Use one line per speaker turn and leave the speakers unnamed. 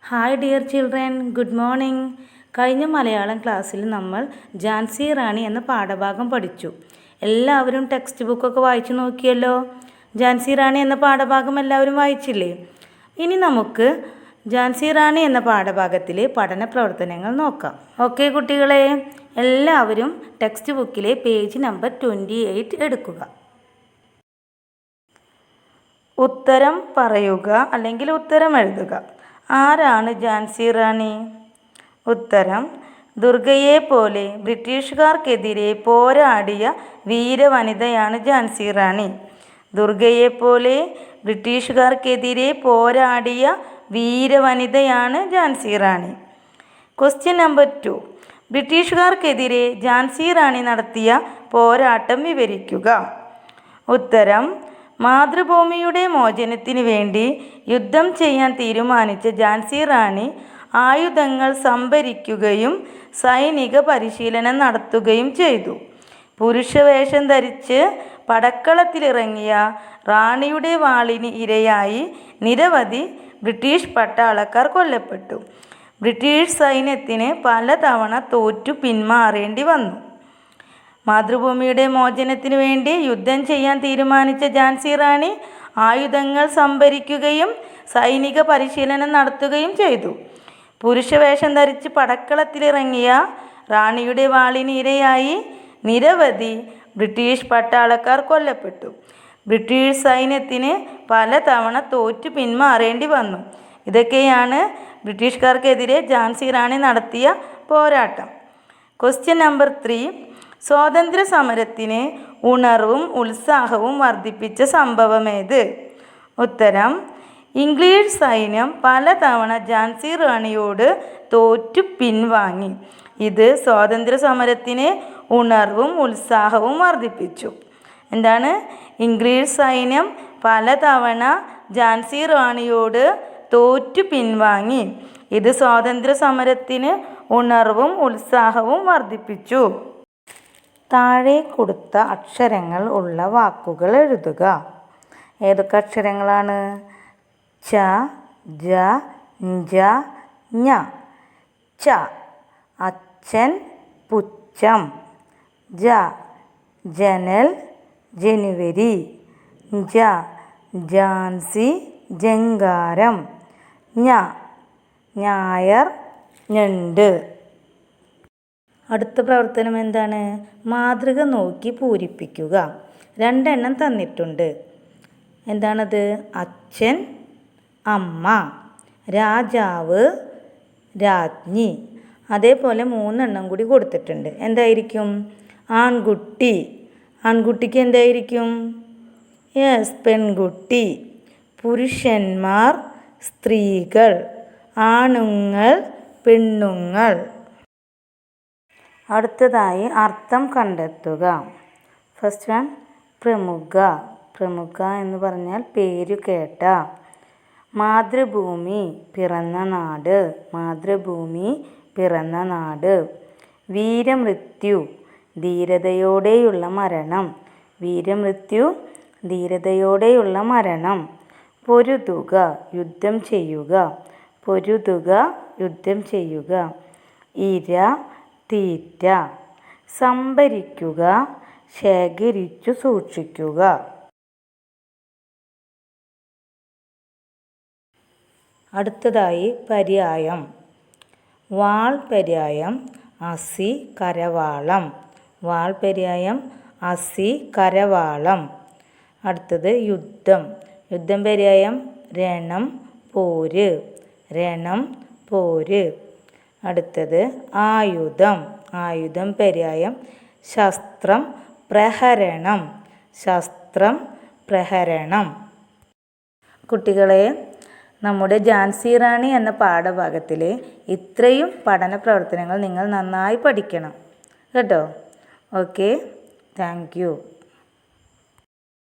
Hi dear children, good morning. കഴിഞ്ഞ മലയാളം ക്ലാസ്സിൽ നമ്മൾ ഝാൻസി റാണി എന്ന പാഠഭാഗം പഠിച്ചു. എല്ലാവരും ടെക്സ്റ്റ് ബുക്കൊക്കെ വായിച്ചു നോക്കിയല്ലോ. ഝാൻസി റാണി എന്ന പാഠഭാഗം എല്ലാവരും വായിച്ചില്ലേ? ഇനി നമുക്ക് ഝാൻസി റാണി എന്ന പാഠഭാഗത്തിലെ പഠന പ്രവർത്തനങ്ങൾ നോക്കാം. ഓക്കെ കുട്ടികളെ, എല്ലാവരും ടെക്സ്റ്റ് ബുക്കിലെ പേജ് നമ്പർ 28 എടുക്കുക. ഉത്തരം പറയുക അല്ലെങ്കിൽ ഉത്തരം എഴുതുക. ആരാണ് ഝാൻസി റാണി? ഉത്തരം: ദുർഗയെ പോലെ ബ്രിട്ടീഷുകാർക്കെതിരെ പോരാടിയ വീരവനിതയാണ് ഝാൻസി റാണി. ദുർഗയെ പോലെ ബ്രിട്ടീഷുകാർക്കെതിരെ പോരാടിയ വീരവനിതയാണ് ഝാൻസി റാണി. Question number 2. ബ്രിട്ടീഷുകാർക്കെതിരെ ഝാൻസി റാണി നടത്തിയ പോരാട്ടം വിവരിക്കുക. ഉത്തരം: മാതൃഭൂമിയുടെ മോചനത്തിനു വേണ്ടി യുദ്ധം ചെയ്യാൻ തീരുമാനിച്ച ഝാൻസി റാണി ആയുധങ്ങൾ സംഭരിക്കുകയും സൈനിക പരിശീലനം നടത്തുകയും ചെയ്തു. പുരുഷവേഷം ധരിച്ച് പടക്കളത്തിലിറങ്ങിയ റാണിയുടെ വാളിന് ഇരയായി നിരവധി ബ്രിട്ടീഷ് പട്ടാളക്കാർ കൊല്ലപ്പെട്ടു. ബ്രിട്ടീഷ് സൈന്യത്തിന് പലതവണ തോറ്റു പിന്മാറേണ്ടി വന്നു. മാതൃഭൂമിയുടെ മോചനത്തിനു വേണ്ടി യുദ്ധം ചെയ്യാൻ തീരുമാനിച്ച ഝാൻസി റാണി ആയുധങ്ങൾ സംഭരിക്കുകയും സൈനിക പരിശീലനം നടത്തുകയും ചെയ്തു. പുരുഷവേഷം ധരിച്ച് പടക്കളത്തിലിറങ്ങിയ റാണിയുടെ വാളിന് ഇരയായി നിരവധി ബ്രിട്ടീഷ് പട്ടാളക്കാർ കൊല്ലപ്പെട്ടു. ബ്രിട്ടീഷ് സൈന്യത്തിന് പലതവണ തോറ്റു പിന്മാറേണ്ടി വന്നു. ഇതൊക്കെയാണ് ബ്രിട്ടീഷുകാർക്കെതിരെ ഝാൻസി റാണി നടത്തിയ പോരാട്ടം. Question number 3. സ്വാതന്ത്ര്യ സമരത്തിന് ഉണർവും ഉത്സാഹവും വർദ്ധിപ്പിച്ച സംഭവമേത്? ഉത്തരം: ഇംഗ്ലീഷ് സൈന്യം പലതവണ ഝാൻസി റാണിയോട് തോറ്റു പിൻവാങ്ങി. ഇത് സ്വാതന്ത്ര്യ സമരത്തിന് ഉണർവും ഉത്സാഹവും വർദ്ധിപ്പിച്ചു. എന്താണ്? ഇംഗ്ലീഷ് സൈന്യം പലതവണ ഝാൻസി റാണിയോട് തോറ്റു പിൻവാങ്ങി. ഇത് സ്വാതന്ത്ര്യ സമരത്തിന് ഉണർവും ഉത്സാഹവും വർദ്ധിപ്പിച്ചു. താഴെ കൊടുത്ത അക്ഷരങ്ങൾ ഉള്ള വാക്കുകൾ എഴുതുക. ഏതൊക്കെ അക്ഷരങ്ങളാണ്? ച, ജ, ജ, ഞ. ച അച്ഛൻ, പുച്ഛം. ജ ജനൽ, ജനുവരി. ജ ഝാൻസി, ജങ്കാരം. ഞ ഞായർ, ഞണ്ട്. അടുത്ത പ്രവർത്തനം എന്താണ്? മാതൃക നോക്കി പൂരിപ്പിക്കുക. 2 എണ്ണം തന്നിട്ടുണ്ട്. എന്താണത്? അച്ഛൻ, അമ്മ. രാജാവ്, രാജ്ഞി. അതേപോലെ 3 എണ്ണം കൂടി കൊടുത്തിട്ടുണ്ട്. എന്തായിരിക്കും? ആൺകുട്ടി. ആൺകുട്ടിക്ക് എന്തായിരിക്കും? യെസ്, പെൺകുട്ടി. പുരുഷന്മാർ, സ്ത്രീകൾ. ആണുങ്ങൾ, പെണ്ണുങ്ങൾ. അടുത്തതായി അർത്ഥം കണ്ടെത്തുക. ഫസ്റ്റ് വൺ, പ്രമുഖ. പ്രമുഖ എന്ന് പറഞ്ഞാൽ പേരു കേട്ട. മാതൃഭൂമി, പിറന്ന നാട്. മാതൃഭൂമി, പിറന്ന നാട്. വീരമൃത്യു, ധീരതയോടെയുള്ള മരണം. വീരമൃത്യു, ധീരതയോടെയുള്ള മരണം. പൊരുതുക, യുദ്ധം ചെയ്യുക. പൊരുതുക, യുദ്ധം ചെയ്യുക. ഇര, തീറ്റ. സംഭരിക്കുക, ശേഖരിച്ചു സൂക്ഷിക്കുക. അടുത്തതായി പര്യായം. വാൾ പര്യായം അസി, കരവാളം. വാൾ പര്യായം അസി, കരവാളം. അടുത്തത് യുദ്ധം. യുദ്ധം പര്യായം രണം, പോര്. രണം, പോര്. അടുത്തത് ആയുധം. ആയുധം പര്യായം ശസ്ത്രം, പ്രഹരണം. ശസ്ത്രം, പ്രഹരണം. കുട്ടികളെ, നമ്മുടെ ഝാൻസി റാണി എന്ന പാഠഭാഗത്തിലെ ഇത്രയും പഠന പ്രവർത്തനങ്ങൾ നിങ്ങൾ നന്നായി പഠിക്കണം കേട്ടോ. Okay, thank you.